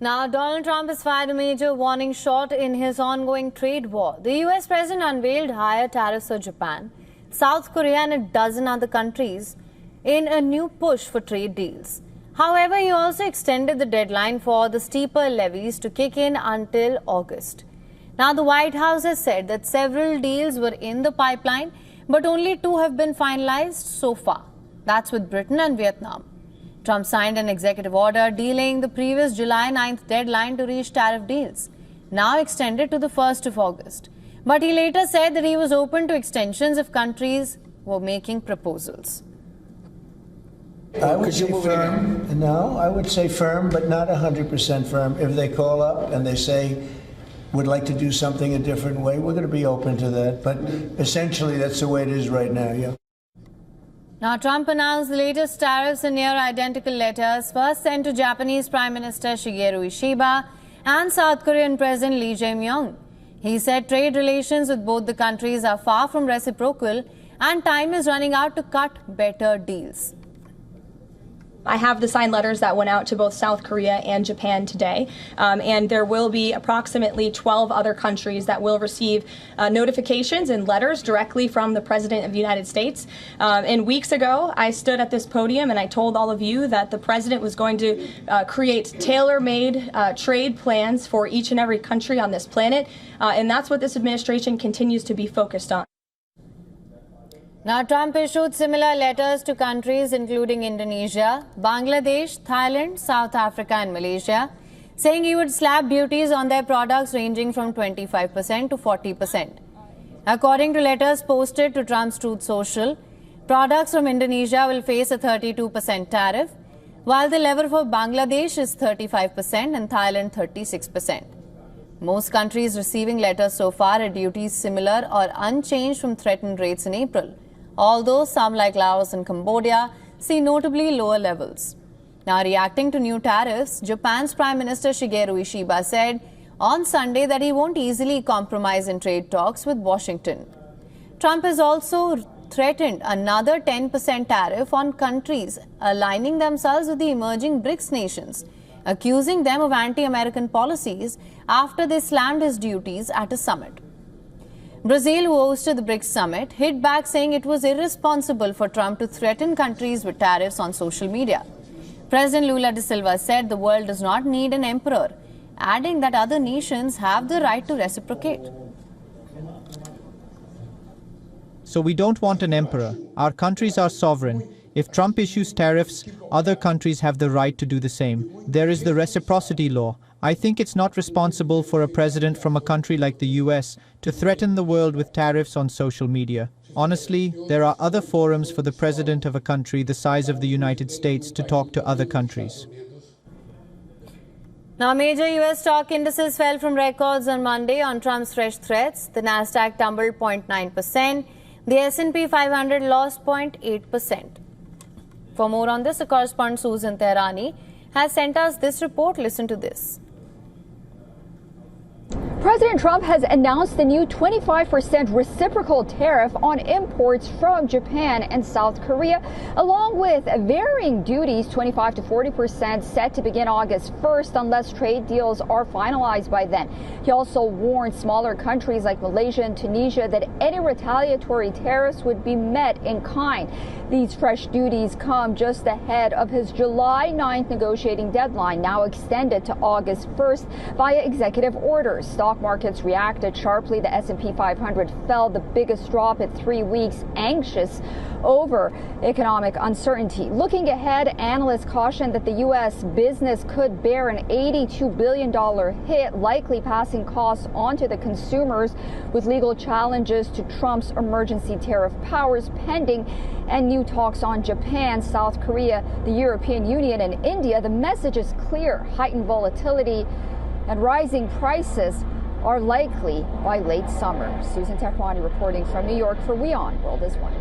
Now, Donald Trump has fired a major warning shot in his ongoing trade war. The US president unveiled higher tariffs for Japan, South Korea and a dozen other countries in a new push for trade deals. However, he also extended the deadline for the steeper levies to kick in until August. Now, the White House has said that several deals were in the pipeline, but only 2 have been finalized so far. That's with Britain and Vietnam. Trump signed an executive order delaying the previous July 9th deadline to reach tariff deals, now extended to the 1st of August. But he later said that he was open to extensions if countries were making proposals. I would say firm. No, I would say firm, but not 100% firm. If they call up and they say, would like to do something a different way, we're going to be open to that. But essentially, that's the way it is right now, yeah. Now, Trump announced the latest tariffs in near-identical letters, first sent to Japanese Prime Minister Shigeru Ishiba and South Korean President Lee Jae-myung. He said trade relations with both the countries are far from reciprocal and time is running out to cut better deals. I have the signed letters that went out to both South Korea and Japan today, and there will be approximately 12 other countries that will receive notifications and letters directly from the President of the United States. And weeks ago, I stood at this podium and I told all of you that the President was going to create tailor-made trade plans for each and every country on this planet, and that's what this administration continues to be focused on. Now, Trump issued similar letters to countries including Indonesia, Bangladesh, Thailand, South Africa and Malaysia, saying he would slap duties on their products ranging from 25% to 40%. According to letters posted to Trump's Truth Social, products from Indonesia will face a 32% tariff, while the level for Bangladesh is 35% and Thailand 36%. Most countries receiving letters so far had duties similar or unchanged from threatened rates in April, although some like Laos and Cambodia see notably lower levels. Now, reacting to new tariffs, Japan's Prime Minister Shigeru Ishiba said on Sunday that he won't easily compromise in trade talks with Washington. Trump has also threatened another 10% tariff on countries aligning themselves with the emerging BRICS nations, accusing them of anti-American policies after they slammed his duties at a summit. Brazil, who hosted the BRICS summit, hit back saying it was irresponsible for Trump to threaten countries with tariffs on social media. President Lula da Silva said the world does not need an emperor, adding that other nations have the right to reciprocate. So we don't want an emperor. Our countries are sovereign. If Trump issues tariffs, other countries have the right to do the same. There is the reciprocity law. I think it's not responsible for a president from a country like the US to threaten the world with tariffs on social media. Honestly, there are other forums for the president of a country the size of the United States to talk to other countries. Now, major US stock indices fell from records on Monday on Trump's fresh threats. The Nasdaq tumbled 0.9%. The S&P 500 lost 0.8%. For more on this, a correspondent Susan Tehrani has sent us this report. Listen to this. President Trump has announced the new 25% reciprocal tariff on imports from Japan and South Korea, along with varying duties, 25 to 40% set to begin August 1st unless trade deals are finalized by then. He also warned smaller countries like Malaysia and Tunisia that any retaliatory tariffs would be met in kind. These fresh duties come just ahead of his July 9th negotiating deadline, now extended to August 1st via executive orders. Stock markets reacted sharply. The S&P 500 fell, the biggest drop in 3 weeks, anxious over economic uncertainty. Looking ahead, analysts caution that the U.S. business could bear an $82 billion hit, likely passing costs onto the consumers, with legal challenges to Trump's emergency tariff powers pending and new talks on Japan, South Korea, the European Union, and India. The message is clear: heightened volatility and rising prices are likely by late summer. Susan Tehrani reporting from New York for WION World is One.